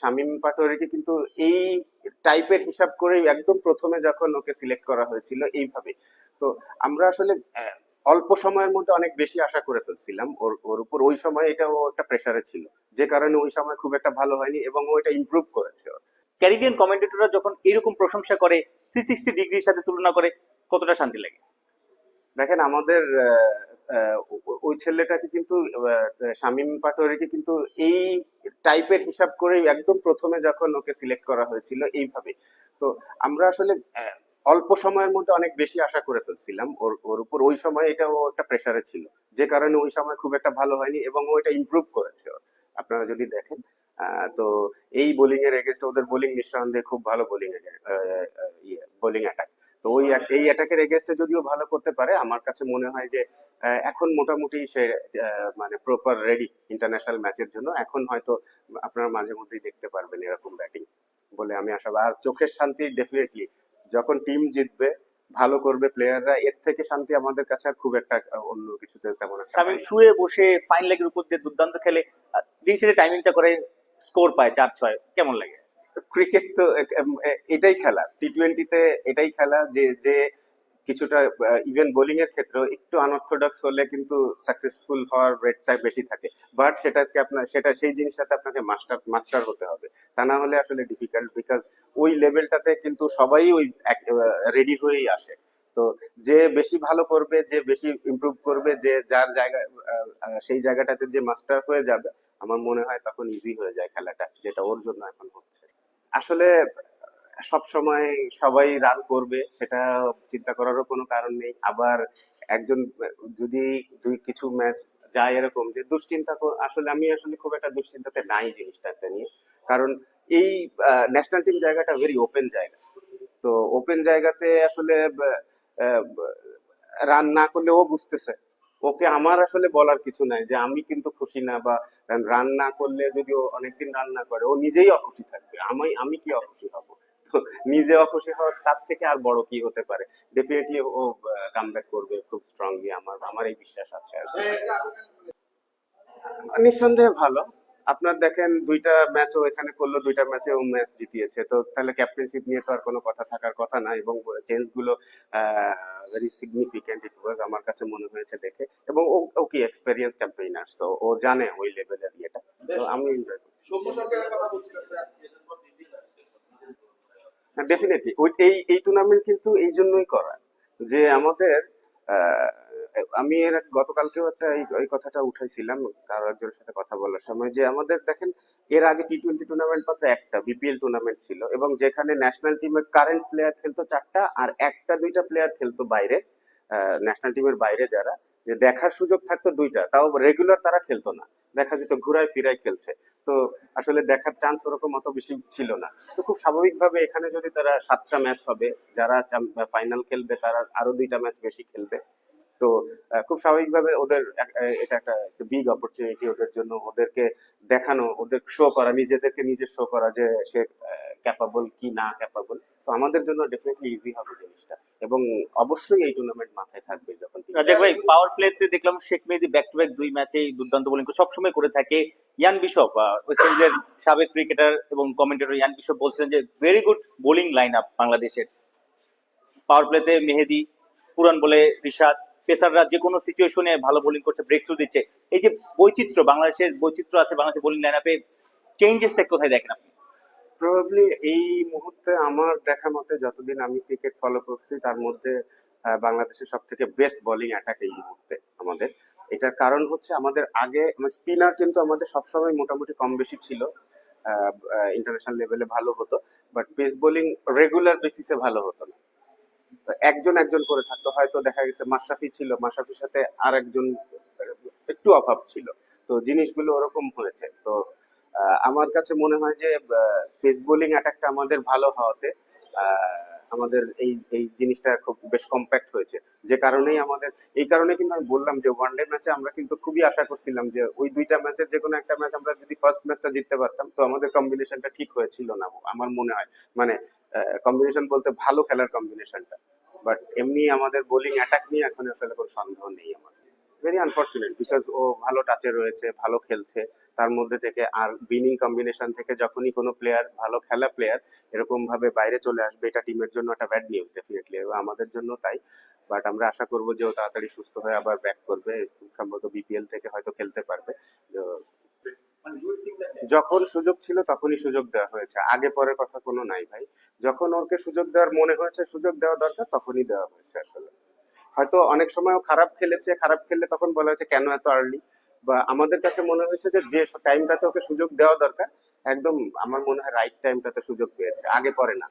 শামীম পাটোয়ারিকে কিন্তু এই টাইপের হিসাব করেই একদম প্রথমে যখন ওকে সিলেক্ট করা হয়েছিল এইভাবে। তো আমরা আসলে অল্প সময়ের মধ্যে অনেক বেশি আশা করে ফেলছিলাম ওর ওর উপর। ওই সময় এটা ও একটা প্রেসারে ছিল, যে কারণে ওই সময় খুব একটা ভালো হয়নি এবং ও এটা ইমপ্রুভ করেছে ওর। ক্যারিবিয়ান কমেন্টেটররা যখন এরকম প্রশংসা করে, 360 ডিগ্রির সাথে তুলনা করে, কতটা শান্তি লাগে? দেখেন আমাদের ওই ছেলেটাকে কিন্তু শামীম পাটোয়ারিকে কিন্তু এই টাইপের হিসাব করেই একদম প্রথমে যখন ওকে সিলেক্ট করা হয়েছিল এইভাবে। তো আমরা আসলে অল্প সময়ের মধ্যে অনেক বেশি আশা করে ফেলছিলাম ওর ওর উপর। ওই সময় এটা ও একটা প্রেসারে ছিল, যে কারণে ওই সময় খুব একটা ভালো হয়নি এবং ও এটা ইমপ্রুভ করেছে ওর। আপনারা যদি দেখেন তো এই বোলিং এর এগেনস্ট ওদের বোলিং নিঃসন্দেহে খুব ভালো বোলিং বোলিং অ্যাটাক। তো এই অ্যাটাকের এগেনস্টে যদিও ভালো করতে পারে, আমার কাছে মনে হয় যে এখন মোটামুটি সে মানে প্রপার রেডি ইন্টারন্যাশনাল ম্যাচের জন্য। এখন হয়তো আপনারা মাঝে মধ্যেই দেখতে পারবেন এরকম ব্যাটিং বলে আমি আশাবাদী। আর চোখের শান্তি ডেফিনেটলি যখন টিম জিতবে, ভালো করবে প্লেয়াররা, এর থেকে শান্তি আমাদের কাছে আর খুব একটা অন্য কিছুতে তেমন একটা শামীম হয় না। শুয়ে বসে ফাইন লেগের উপর দিয়ে দুর্দান্ত খেলে, দিন শেষে টাইমিংটা করে স্কোর পায় 4-6, কেমন লাগে? ক্রিকেট তো এটাই খেলা, টি-টোয়েন্টিতে এটাই খেলা যে যে কিছুটা ইভেন বোলিং এর ক্ষেত্রেও একটু আনঅর্থোডক্স হলে কিন্তু সাকসেসফুল হওয়ার রেটটা বেশি থাকে। বাট সেটাকে আপনার সেই জিনিসটাতে আপনাকে মাস্টার মাস্টার হতে হবে, তা না হলে আসলে ডিফিকাল্ট। বিকজ ওই লেভেলটাতে কিন্তু সবাই ওই রেডি হয়েই আসে। তো যে বেশি ভালো করবে, যে বেশি ইমপ্রুভ করবে, যে যার জায়গা সেই জায়গাটাতে যে মাস্টার হয়ে যাবে, আমার মনে হয় তখন ইজি হয়ে যায় খেলাটা, যেটা ওর জন্য এখন হচ্ছে। আসলে সব সময় সবাই রান করবে সেটা চিন্তা করারও কোনো কারণ নেই। আবার একজন যদি দুই কিছু ম্যাচ যায় এরকম যে দুশ্চিন্তা আসলে আমি আসলে খুব একটা দুশ্চিন্তাতে নাই জিনিসটাতে নিয়ে। কারণ এই ন্যাশনাল টিম জায়গাটা ভেরি ওপেন জায়গা। তো ওপেন জায়গাতে আসলে রান না করলে ও বুঝতেছে, ওকে আমার আসলে বলার কিছু নাই যে আমি কিন্তু খুশি না, বা রান না করলে যদি ও অনেকদিন রান না করে ও নিজেই অখুশি থাকবে, আমি আমি কি অখুশি হব? তো নিজে অখুশি হওয়ার তার থেকে আর বড় কি হতে পারে? ডেফিনেটলি ও কামব্যাক করবে খুব স্ট্রংলি, আমার আমার এই বিশ্বাস আছে আর কি। নিঃসন্দেহে ভালো। আপনার দেখেন দুইটা ম্যাচও এখানে করলো, দুইটা ম্যাচে ও ম্যাচ জিতিয়েছে, তো তাহলে ক্যাপ্টেনশিপ নিয়ে তো আর কোনো কথা থাকার কথা না। এবং চেঞ্জ গুলো ভেরি সিগনিফিকেন্ট ইট ওয়াজ আমার কাছে মনে হয়েছে দেখে। এবং ও ও কি এক্সপেরিয়েন্স ক্যাম্পেইনার, সো ও জানে ওই লেভেলের ইয়েটা। তো আমি এনজয় করছি। ডেফিনেটলি ওই এই টুর্নামেন্ট কিন্তু এই জন্যই করা যে আমাদের আহ, আমি গতকালকেও একটা এই কথাটা উঠাইছিলাম কারো একজনের সাথে কথা বলার সময়, যে আমাদের দেখেন এর আগে টি-টোয়েন্টি টুর্নামেন্ট মাত্র একটা বিপিএল টুর্নামেন্ট ছিল, এবং যেখানে ন্যাশনাল টিমের কারেন্ট প্লেয়ার খেলতো চারটা আর একটা দুইটা প্লেয়ার খেলতো বাইরে, ন্যাশনাল টিমের বাইরে যারা, যে দেখার সুযোগ থাকতো দুইটা, তাও রেগুলার তারা খেলতো না, দেখা যেত ঘুরায় ফিরায় খেলছে। তো আসলে দেখার চান্স ওরকম অত বেশি ছিল না। তো খুব স্বাভাবিকভাবে এখানে যদি তারা 7টা ম্যাচ হবে, যারা ফাইনাল খেলবে তারা আরো দুইটা ম্যাচ বেশি খেলবে। তো খুব স্বাভাবিকভাবে ওদের এটা একটা বিগ অপরচুনিটি ওদের জন্য, ওদেরকে দেখানো, ওদের শো করা, নিজেদেরকে নিজে শো করা যে সে ক্যাপাবল কি না ক্যাপাবল। তো আমাদের জন্য ডেফিনেটলি ইজি হবে জিনিসটা। এবং অবশ্যই এই টুর্নামেন্ট মাথায় থাকবে যখন রাজাক ভাই, পাওয়ার প্লেতে দেখলাম শেখ মেহেদী ব্যাক টু ব্যাক 2 ম্যাচে দুর্দান্ত বোলিং সবসময় করে থাকে। ইয়ান বিশপ, ওয়েস্ট ইন্ডিজের সাবেক ক্রিকেটার এবং কমেন্টেটর ইয়ান বিশপ বলছিলেন যে very good bowling line up বাংলাদেশের। পাওয়ার প্লেতে মেহেদী, পুরান বলে রিশাদ, পেসাররা যে কোনো সিচুয়েশনে ভালো বোলিং করছে, ব্রেক থ্রু দিচ্ছে। এই যে বৈচিত্র্য, বাংলাদেশের বৈচিত্র্য আছে বাংলাদেশের বোলিং লাইন আপে, চেঞ্জেসটা কোথায় দেখেন আপনি? প্রবাবলি এই মুহূর্তে আমার দেখা মতে যতদিন আমি ক্রিকেট ফলো করছি তার মধ্যে বাংলাদেশের সব থেকে বেস্ট বোলিং অ্যাটাক এই মুহূর্তে আমাদের। এটার কারণ হচ্ছে আমাদের আগে স্পিনার কিন্তু আমাদের সবসময় মোটামুটি কম বেশি ছিল, ইন্টারন্যাশনাল লেভেলে ভালো হতো, বাট পেস বোলিং রেগুলার বেসিসে ভালো হতো না। তো একজন একজন করে থাকতো, হয়তো দেখা গেছে মাশরাফি ছিল, মাশরাফির সাথে আর একজন একটু অভাব ছিল। তো জিনিসগুলো ওরকম হয়েছে। তো আমার কাছে মনে হয় যে পেস বোলিং অ্যাটাকটা আমাদের ভালো হওয়াতে আমাদের এই এই জিনিসটা খুব বেশ কম্প্যাক্ট হয়েছে। যে কারণেই আমাদের, এই কারণে কিন্তু আমি বললাম যে ওয়ানডে ম্যাচে আমরা কিন্তু খুবই আশা করছিলাম যে ওই দুইটা ম্যাচের যে কোনো একটা ম্যাচ আমরা যদি ফার্স্ট ম্যাচটা জিততে পারতাম, তো আমাদের কম্বিনেশনটা ঠিক হয়েছিল না আমার মনে হয়। মানে কম্বিনেশন বলতে ভালো খেলার কম্বিনেশনটা। বাট এমনি আমাদের বোলিং অ্যাটাক নিয়ে এখন আসলে কোনো সন্দেহ নেই আমার। ভেরি আনফরচুনেট, বিকজ ও ভালো টাচে রয়েছে, ভালো খেলছে, তার মধ্যে থেকে আর উইনিং কম্বিনেশন থেকে যখনই কোনো প্লেয়ার, ভালো খেলা প্লেয়ার এরকম ভাবে বাইরে চলে আসবে, এটা টিমের জন্য একটা ব্যাড নিউজ ডেফিনেটলি, এবং আমাদের জন্য তাই। বাট আমরা আশা করবো যে ও তাড়াতাড়ি সুস্থ হয়ে আবার ব্যাক করবে, খুব সম্ভবত বিপিএল থেকে হয়তো খেলতে পারবে। তো যখন সুযোগ ছিল তখনই সুযোগ দেওয়া হয়েছে, আগে পরের কথা কোনো নাই ভাই। যখন ওকে সুযোগ দেওয়ার মনে হয়েছে, সুযোগ দেওয়া দরকার, তখনই দেওয়া হয়েছে আসলে। হয়তো অনেক সময় ও খারাপ খেলেছে, খারাপ খেললে তখন বলা হয়েছে কেন এত আর্লি, বা আমাদের কাছে মনে হয়েছে যে যে টাইমটাতে ওকে সুযোগ দেওয়া দরকার, একদম আমার মনে হয় রাইট টাইমটাতে সুযোগ পেয়েছে, আগে পরে না।